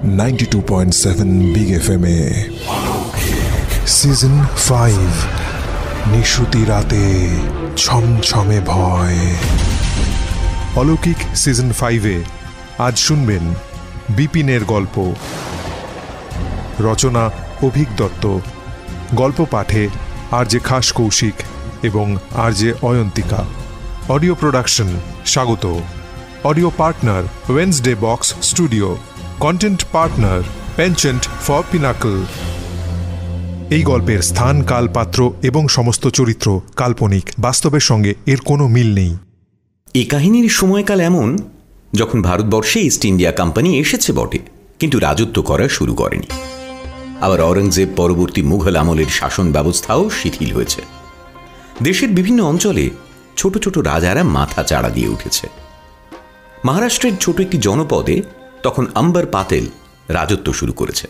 92.7 big FM এ season 5 নিশুতি রাতে ছমছমে ভয়। অলৌকিক সিজন 5-এ আজ শুনবেন বিপিনের গল্প। রচনা অভিক দত্ত, গল্প পাঠে আরজে খাস কৌশিক এবং আরজে অয়ন্তিকা। অডিও প্রোডাকশন স্বাগত। Audio partner Wednesday box studio. Content partner penchant for pinnacle. এই গল্পের স্থান, কাল, পাত্র এবং সমস্ত চরিত্র কাল্পনিক, বাস্তবের সঙ্গে এর কোনো মিল নেই। এই কাহিনীর সময়কাল এমন যখন ভারতবর্ষে ইস্ট ইন্ডিয়া কোম্পানি এসেছে বটে, কিন্তু রাজত্ব করা শুরু করেনি। আবার অরঙ্গজেব পরবর্তী মুঘল আমলের শাসন ব্যবস্থাও শিথিল হয়েছে। দেশের বিভিন্ন অঞ্চলে ছোট ছোট রাজারা মাথা চাড়া দিয়ে উঠেছে। মহারাষ্ট্রের ছোট একটি জনপদে তখন আম্বার পাতেল রাজত্ব শুরু করেছে।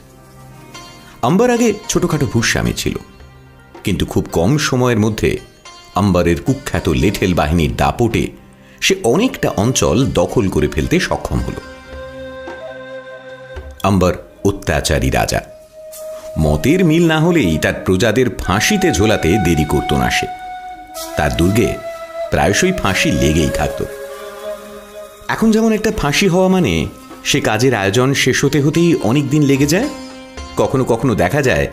আম্বার আগে ছোটখাটো ভূস্বামী ছিল, কিন্তু খুব কম সময়ের মধ্যে আম্বারের কুখ্যাত লেঠেল বাহিনীর দাপটে সে অনেকটা অঞ্চল দখল করে ফেলতে সক্ষম হল। আম্বার অত্যাচারী রাজা, মতের মিল না হলেই তার প্রজাদের ফাঁসিতে ঝোলাতে দেরি করত না সে। তার দুর্গে প্রায়শই ফাঁসি লেগেই থাকত। এখন যেমন একটা ফাঁসি হওয়া মানে সে কাজের আয়োজন শেষ হতে হতেই অনেক দিন লেগে যায়। কখনো কখনো দেখা যায়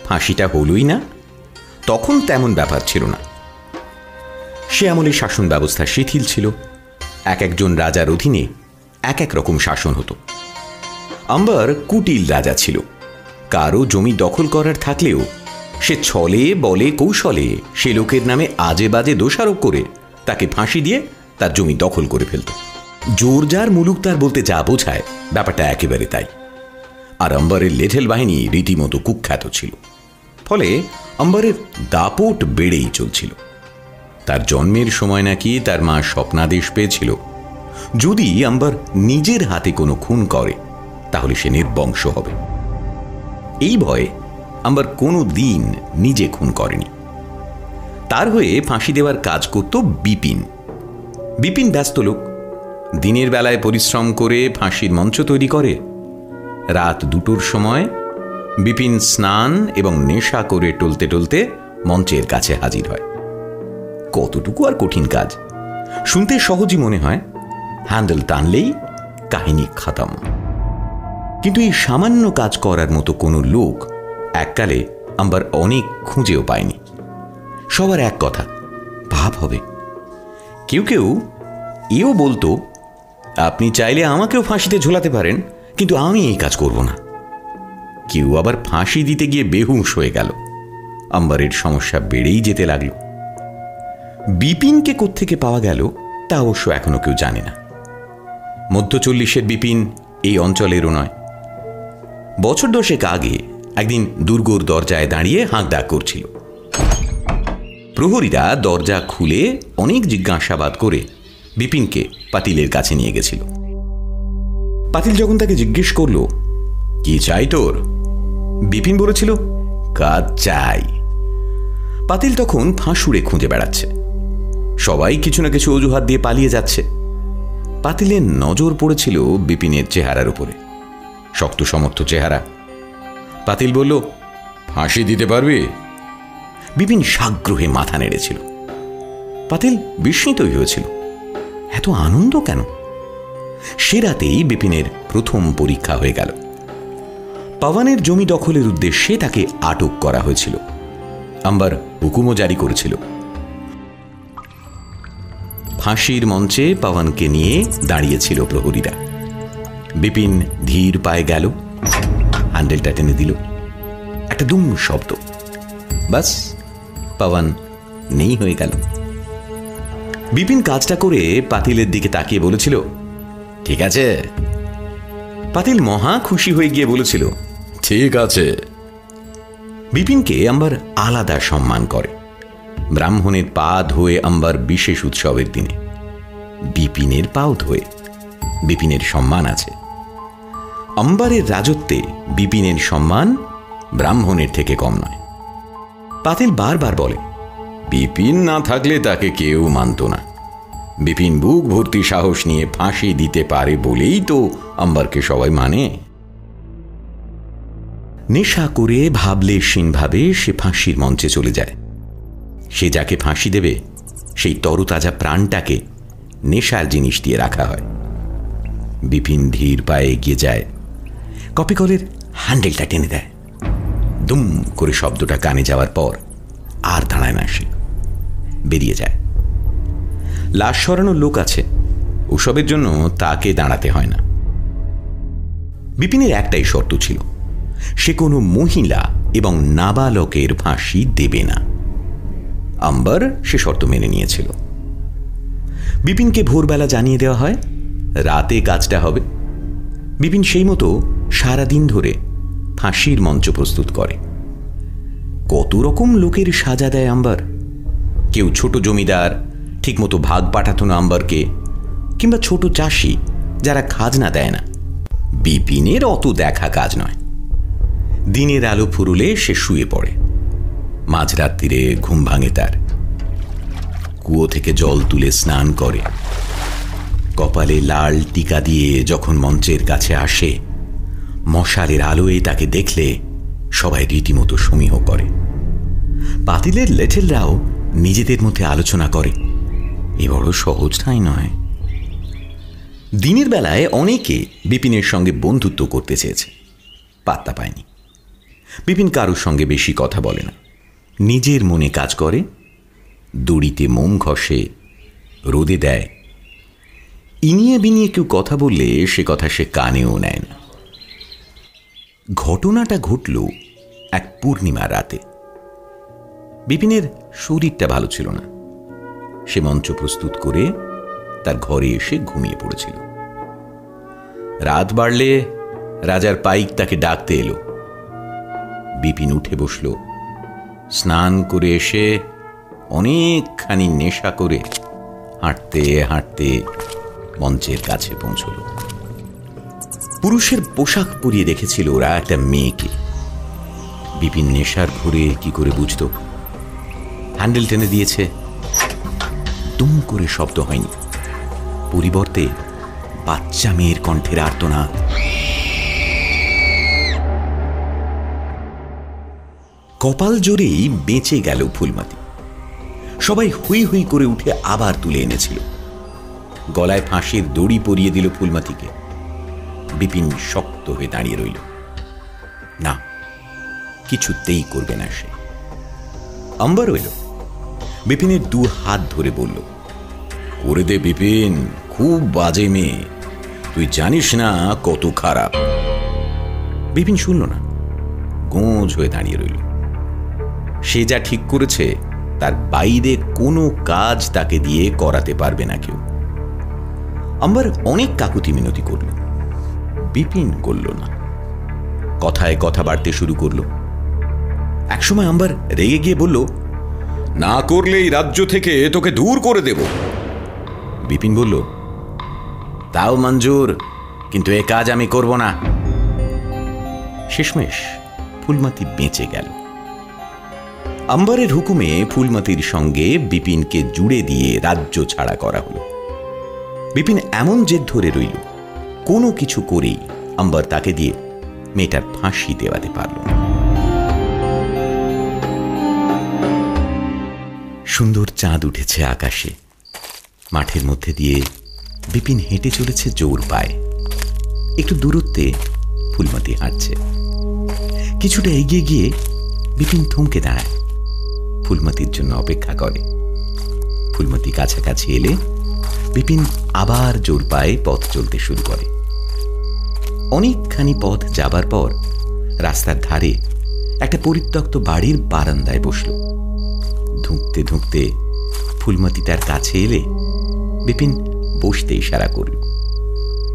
ফাঁসিটা হলই না। তখন তেমন ব্যাপার ছিল না। সে আমলে শাসন ব্যবস্থা শিথিল ছিল। এক একজন রাজার অধীনে এক এক রকম শাসন হতো। আম্বার কুটিল রাজা ছিল। কারো জমি দখল করার থাকলেও সে ছলে বলে কৌশলে সে লোকের নামে আজে বাজে দোষারোপ করে তাকে ফাঁসি দিয়ে তার জমি দখল করে ফেলত। জোর যার মুলুক তার বলতে যা বোঝায়, ব্যাপারটা একেবারে তাই। আর আম্বারের লেঠেল বাহিনী রীতিমতো কুখ্যাত ছিল। ফলে আম্বারের দাপট বেড়েই চলছিল। তার জন্মের সময় নাকি তার মা স্বপ্নাদেশ পেয়েছিল, যদি আম্বার নিজের হাতে কোনো খুন করে তাহলে সে নির্বংশ হবে। এই ভয়ে আম্বার কোনো দিন নিজে খুন করেনি। তার হয়ে ফাঁসি দেওয়ার কাজ করত বিপিন। বিপিন ব্যস্ত লোক। দিনের বেলায় পরিশ্রম করে ফাঁসির মঞ্চ তৈরি করে। রাত 2টোর সময় বিপিন স্নান এবং নেশা করে টলতে টলতে মঞ্চের কাছে হাজির হয়। কতটুকু আর কঠিন কাজ! শুনতে সহজই মনে হয়, হ্যান্ডেল টানলেই কাহিনী খতম। কিন্তু এই সামান্য কাজ করার মতো কোনো লোক এককালে আম্বার অনেক খুঁজেও পায়নি। সবার এক কথা, ভাব হবে। কেউ কেউ এও বলতো, আপনি চাইলে আমাকেও ফাঁসিতে ঝোলাতে পারেন, কিন্তু আমি এই কাজ করব না। কেউ আবার ফাঁসি দিতে গিয়ে বেহুঁশ হয়ে গেল। আম্বারের সমস্যা বেড়েই যেতে লাগল। বিপিনকে কোত্থেকে পাওয়া গেল তা অবশ্য এখনো কেউ জানে না। মধ্য 40-এর বিপিন এই অঞ্চলেরও নয়। বছর 10 আগে একদিন দুর্গর দরজায় দাঁড়িয়ে হাঁকডাক করছিল। প্রহরীরা দরজা খুলে অনেক জিজ্ঞাসাবাদ করে বিপিনকে পাতিলের কাছে নিয়ে গেছিল। পাতিল যখন তাকে জিজ্ঞেস করল, কি চাই তোর? বিপিন বলেছিল, কাজ চাই। পাতিল তখন ফাঁসুড়ে খুঁজে বেড়াচ্ছে। সবাই কিছু না কিছু অজুহাত দিয়ে পালিয়ে যাচ্ছে। পাতিলের নজর পড়েছিল বিপিনের চেহারার উপরে। শক্ত সমর্থ চেহারা। পাতিল বলল, ফাঁসি দিতে পারবি? বিপিন সাগ্রহে মাথা নেড়েছিল। পাতিল বিস্মিতই হয়েছিল, এত আনন্দ কেন? সে রাতেই বিপিনের প্রথম পরীক্ষা হয়ে গেল। পাওয়ানের জমি দখলের উদ্দেশ্যে তাকে আটক করা হয়েছিল। আম্বার হুকুমও জারি করেছিল। ফাঁসির মঞ্চে পাওয়ানকে নিয়ে দাঁড়িয়েছিল প্রহরীরা। বিপিন ধীর পায়ে গেল, হ্যান্ডেলটা টেনে দিল। একটা দুম শব্দ, বাস পাওয়ান নেই হয়ে গেল। বিপিন কাজটা করে পাতিলের দিকে তাকিয়ে বলেছিল, ঠিক আছে? পাতিল মহা খুশি হয়ে গিয়ে বলেছিল, ঠিক আছে। বিপিনকে আম্বার আলাদা সম্মান করে। ব্রাহ্মণের পা ধোয়ে আম্বার বিশেষ উৎসবের দিনে বিপিনের পাও ধোয়ে। বিপিনের সম্মান আছে। আম্বারের রাজত্বে বিপিনের সম্মান ব্রাহ্মণের থেকে কম নয়। পাতিল বারবার বলে, বিপিন না থাকলে তাকে কেউ মানত না। বিপিন বুক ভর্তি সাহস নিয়ে ফাঁসি দিতে পারে বলেই তো আম্বারকে সবাই মানে। নেশা করে ভাবলেশীনভাবে সে ফাঁসির মঞ্চে চলে যায়। সে যাকে ফাঁসি দেবে সেই তরতাজা প্রাণটাকে নেশার জিনিস দিয়ে রাখা হয়। বিপিন ধীর পায়ে এগিয়ে যায়, কপি কলের হ্যান্ডেলটা টেনে দেয়। দুম করে শব্দটা কানে যাওয়ার পর আর দাঁড়ায় না, সে বেরিয়ে যায়। লাশ সরানোর লোক আছে, ওসবের জন্য তাকে দাঁড়াতে হয় না। বিপিনের একটাই শর্ত ছিল, সে কোনো মহিলা এবং নাবালকের ফাঁসি দেবে না। আম্বার সে শর্ত মেনে নিয়েছিল। বিপিনকে ভোরবেলা জানিয়ে দেওয়া হয় রাতে কাজটা হবে। বিপিন সেই মতো সারাদিন ধরে ফাঁসির মঞ্চ প্রস্তুত করে। কত রকম লোকের সাজা দেয় আম্বার। কেউ ছোট জমিদার, ঠিকমতো ভাগ পাঠাতো না আম্বারকে, কিংবা ছোট চাষি যারা খাজনা দেয় না। বিপিনের অত দেখা কাজ নয়। দিনের আলো ফুরুলে সে শুয়ে পড়ে। মাঝরাত্রিরে ঘুম ভাঙে তার। কুয়ো থেকে জল তুলে স্নান করে। কপালে লাল টিকা দিয়ে যখন মঞ্চের কাছে আসে, মশালের আলোয় তাকে দেখলে সবাই রীতিমতো সমীহ করে। পাতিলের লেঠেলরাও নিজেদের মধ্যে আলোচনা করে, এ বড় সহজ ঠাঁই নয়। দিনের বেলায় অনেকে বিপিনের সঙ্গে বন্ধুত্ব করতে চেয়েছে, পাত্তা পায়নি। বিপিন কারোর সঙ্গে বেশি কথা বলে না, নিজের মনে কাজ করে। দড়িতে মোম ঘষে, রোদে দেয়। ইনিয়ে বিনিয়ে কেউ কথা বললে সে কথা সে কানেও নেয় না। ঘটনাটা ঘটল এক পূর্ণিমা রাতে। বিপিনের শরীরটা ভালো ছিল না। সে মঞ্চ প্রস্তুত করে তার ঘরে এসে ঘুমিয়ে পড়েছিল। রাত বাড়লে রাজার পাইক তাকে ডাকতে এলো। বিপিন উঠে বসল। স্নান করে এসে অনেকখানি নেশা করে হাঁটতে হাঁটতে মঞ্চের কাছে পৌঁছল। পুরুষের পোশাক পরিয়ে দেখেছিল ওরা একটা মেয়েকে। বিপিন নেশার ঘুরে কি করে বুঝত? হ্যান্ডেল টেনে দিয়েছে, দুম করে শব্দ হয়নি, পরিবর্তে বাচ্চা মেয়ের কণ্ঠের আর্তনাদ। কপাল জোরেই বেঁচে গেল ফুলমতি। সবাই হুই হুই করে উঠে আবার তুলে এনেছিল। গলায় ফাঁসির দড়ি পরিয়ে দিল ফুলমতিকে। বিপিন শক্ত হয়ে দাঁড়িয়ে রইল। না, কিছুতেই করবে না সে। আম্বার রইল। বিপিনের দু হাত ধরে বলল, করে দে বিপিন, খুব বাজে মেয়ে, তুই জানিস না কত খারাপ। বিপিন শুনল না, গোঁজ হয়ে দাঁড়িয়ে রইল। সে যা ঠিক করেছে তার বাইরে কোনো কাজ তাকে দিয়ে করাতে পারবে না কেউ। আম্বার অনেক কাকুতি মিনতি করল, বিপিন করল না। কথায় কথা বাড়তে শুরু করল। একসময় আম্বার রেগে গিয়ে বলল, না করলে এই রাজ্য থেকে তোকে দূর করে দেব। বিপিন বলল, তাও মঞ্জুর, কিন্তু এ কাজ আমি করব না। শেষমেশ ফুলমতি বেঁচে গেল। আম্বারের হুকুমে ফুলমতির সঙ্গে বিপিনকে জুড়ে দিয়ে রাজ্য ছাড়া করা হল। বিপিন এমন জেদ ধরে রইল, কোনো কিছু করেই আম্বার তাকে দিয়ে মেয়েটার ফাঁসি দেওয়াতে পারল না। সুন্দর চাঁদ উঠেছে আকাশে। মাঠের মধ্যে দিয়ে বিপিন হেঁটে চলেছে জোর পায়ে। একটু দূরত্বে ফুলমতি হাঁটছে। কিছুটা এগিয়ে গিয়ে বিপিন থমকে দাঁড়ায়, ফুলমতির জন্য অপেক্ষা করে। ফুলমতি কাছাকাছি এলে বিপিন আবার জোর পায়ে পথ চলতে শুরু করে। অনেকখানি পথ যাবার পর রাস্তার ধারে একটা পরিত্যক্ত বাড়ির বারান্দায় বসল। ধুঁকতে ধুঁকতে ফুলমতি তার কাছে এলে বিপিন বসতে ইশারা করল।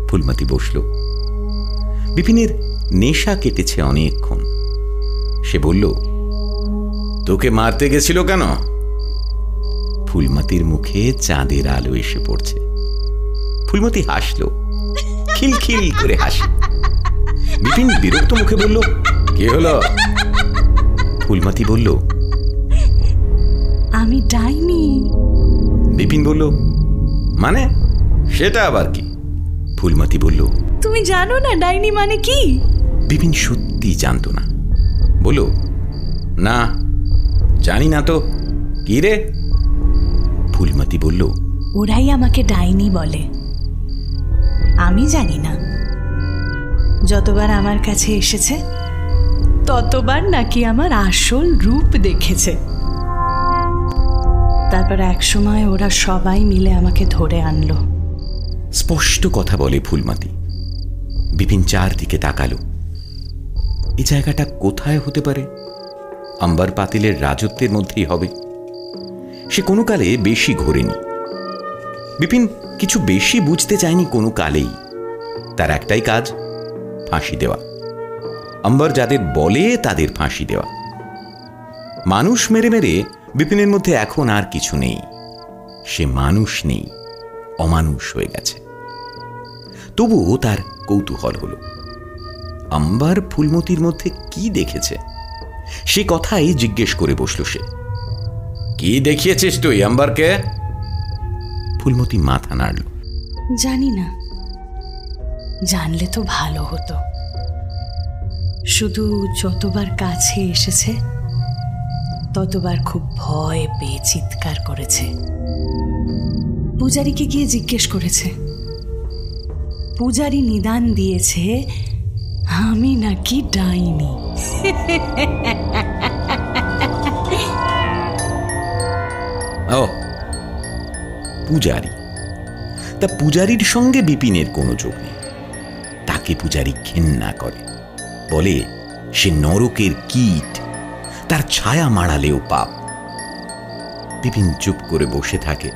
ফুলমতি বসল। বিপিনের নেশা কেটেছে অনেকক্ষণ। সে বলল, তোকে মারতে গেছিল কেন? ফুলমতির মুখে চাঁদের আলো এসে পড়ছে। ফুলমতি হাসল, খিলখিল করে হাসি। বিপিন বিরক্ত মুখে বলল, কি হলো? ফুলমতি বলল, আমি ডাইনি। বিপিন বলল, মানে সেটা আবার কি? ফুলমতি বলল, তুমি জানো না ডাইনি মানে কি? বিপিন সত্যি জানত না। বলল, না জানি না তো, কি রে? ফুলমতি বলল, ওরাই আমাকে ডাইনি বলে, আমি জানি না। যতবার আমার কাছে এসেছে ততবার নাকি আমার আসল রূপ দেখেছে। তারপর একসময় ওরা সবাই মিলে আমাকে ধরে আনলো। স্পষ্ট কথা বলে ফুলমতি। বিপিন চারদিকে তাকালো। এই জায়গাটা কোথায় হতে পারে? আম্বার পাতিলের রাজত্বের মধ্যেই হবে। সে কোনো কালে বেশি ঘোরেনি। বিপিন কিছু বেশি বুঝতে চায়নি কোনো কালেই। তার একটাই কাজ, ফাঁসি দেওয়া। আম্বার যাদের বলে তাদের ফাঁসি দেওয়া। মানুষ মেরে মেরে বিপিনের মধ্যে এখন আর কিছু নেই। সে মানুষ নেই, অমানুষ হয়ে গেছে। তবুও তার কৌতূহল হলো, আম্বার ফুলমতির মধ্যে কি দেখেছে? সে কথাই জিজ্ঞেস করে বসল সে। কি দেখিয়েছিস তুই আম্বারকে? ফুলমতি মাথা নাড়ল। জানি না, জানলে তো ভালো হতো। শুধু যতবার কাছে এসেছে ততবার খুব ভয় পেয়ে চিৎকার করেছে। পূজারীকে গিয়ে জিজ্ঞেস করেছে। পূজারী নিদান দিয়েছে আমি নাকি ডাইনি। ও পূজারী? তা পূজারীর সঙ্গে বিপিনের কোনো যোগ নেই। তাকে পূজারী ঘেন্না করে, বলে সে নরকের কীট, তার ছায়া মাড়ালেও পাপ। বিপিন চুপ করে বসে থাকে।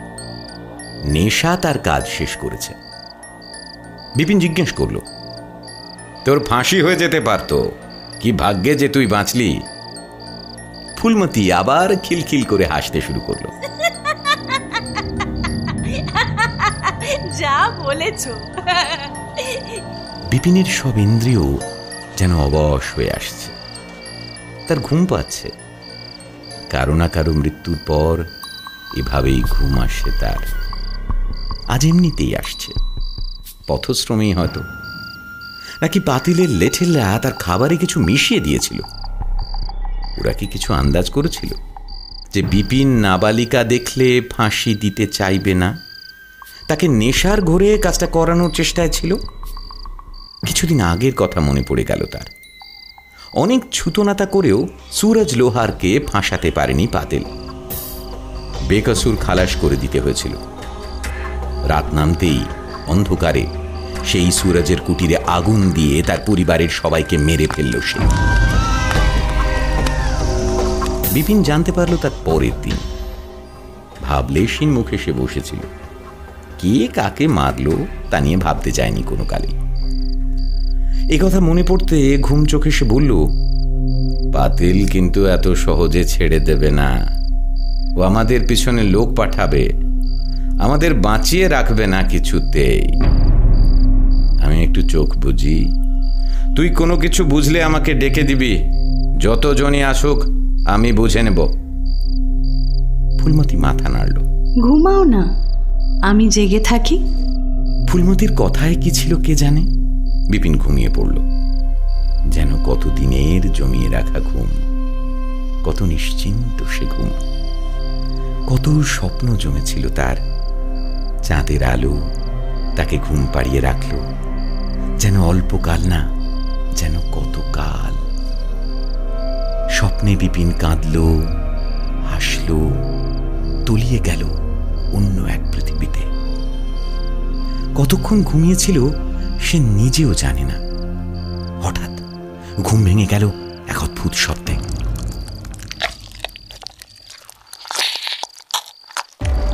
নেশা তার কাজ শেষ করেছে। বিপিন জিজ্ঞেস করল, তোর ফাঁসি হয়ে যেতে পারত, কি ভাগ্যে যে তুই বাঁচলি। ফুলমতি আবার খিলখিল করে হাসতে শুরু করলো। যা বলেছ। বিপিনের সব ইন্দ্রিয় যেন অবশ হয়ে আসছে। তার ঘুম পাচ্ছে। কারো না কারো মৃত্যুর পর এভাবেই ঘুম আসে তার। আজ এমনিতেই আসছে, পথশ্রমেই হয়তো, নাকি পাতিলের লেঠেলরা তার খাবারে কিছু মিশিয়ে দিয়েছিল। ওরা কি কিছু আন্দাজ করেছিল যে বিপিন নাবালিকা দেখলে ফাঁসি দিতে চাইবে না? তাকে নেশার ঘোরে কাজটা করানোর চেষ্টায় ছিল। কিছুদিন আগের কথা মনে পড়ে গেল তার। অনেক ছুতোনাতা করেও সুরজ লোহারকে ফাঁসাতে পারেনি পাতিল। বেকসুর খালাস করে দিতে হয়েছিল। রাত নামতেই অন্ধকারে সেই সুরজের কুটিরে আগুন দিয়ে তার পরিবারের সবাইকে মেরে ফেলল সে। বিপিন জানতে পারল তার পরের দিন। ভাবলেশহীন মুখে সে বসেছিল। কে কাকে মারল তা নিয়ে ভাবতে চায়নি কোনো কালে। এ কথা মনে পড়তে ঘুম চোখে সে বলল, পাতিল কিন্তু এত সহজে ছেড়ে দেবে না। ও আমাদের পিছনে লোক পাঠাবে, আমাদের বাঁচিয়ে রাখবে না কিছুতেই। আমি একটু চোখ বুঝি, তুই কোনো কিছু বুঝলে আমাকে ডেকে দিবি। যতজনই আসুক আমি বুঝে নেব। ফুলমতি মাথা নাড়ল। ঘুমাও না, আমি জেগে থাকি। ফুলমতির কথায় কি ছিল কে জানে। বিপিন ঘুমিয়ে পড়ল। যেন কতদিনের জমিয়ে রাখা ঘুম। কত নিশ্চিন্ত সে ঘুম। কত স্বপ্ন জমেছিল তার। চাঁদের আলো তাকে ঘুম পাড়িয়ে রাখল। যেন অল্পকাল না, যেন কতকাল। স্বপ্নে বিপিন কাঁদল, হাসল, তলিয়ে গেল অন্য এক পৃথিবীতে। কতক্ষণ ঘুমিয়েছিল সে নিজেও জানে না। হঠাৎ ঘুম ভেঙে গেল এক অদ্ভুত শব্দে।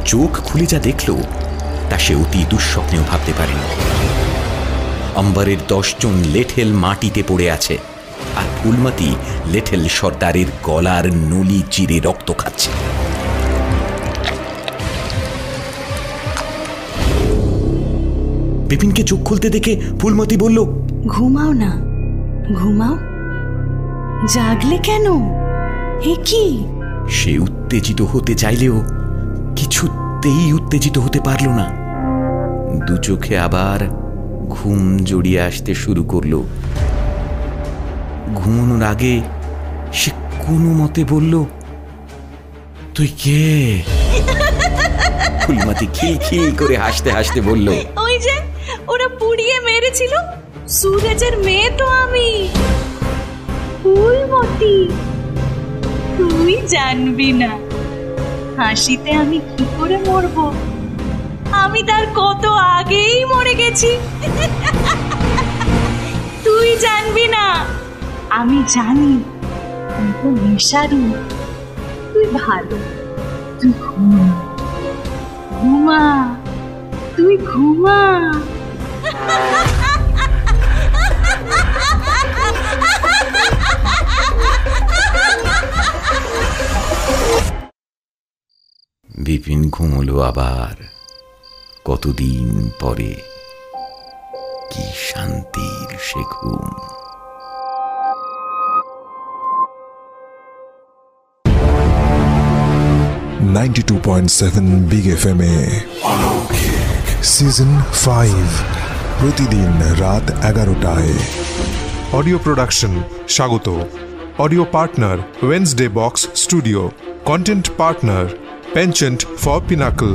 চোখ খুলে যা দেখল তা সে অতি দুঃস্বপ্নেও ভাবতে পারেনি। অম্বরের 10 জন লেঠেল মাটিতে পড়ে আছে, আর ফুলমতি লেঠেল সর্দারের গলার নলি চিরে রক্ত খাচ্ছে। বিপিনকে চোখ খুলতে দেখে ফুলমতি বলল, ঘুমাও না, ঘুমাও। জাগলে কেন? এ কি? সে উত্তেজিত হতে চাইলেও কিছুতেই উত্তেজিত হতে পারল না। দু চোখে আবার ঘুম জড়িয়ে আসতে শুরু করল। ঘুমানোর আগে সে কোনো মতে বলল, তুই কে? ফুলমতি খিলখিল করে হাসতে হাসতে বলল, ওই যে ওরা পুড়িয়ে মেরেছিল, সুরজের মেয়ে তো আমি, ফুলমতি। তুই জানবি না হাসিতে আমি কি করে মরবো, আমি তার কত আগেই মরে গেছি। তুই জানবি না, আমি জানি। তুই তো নেশারু, তুই ভালো, তুই ঘুমা ঘুমা, তুই ঘুমা। বিপিন ঘুমলো আবার। কতদিন পরে কি শান্তির সে ঘুম। 92.7 বিগ FM এ সিজন 5 প্রতিদিন রাত 11টায়। অডিও প্রোডাকশন স্বাগত। Audio partner Wednesday box studio. Content partner penchant for pinnacle.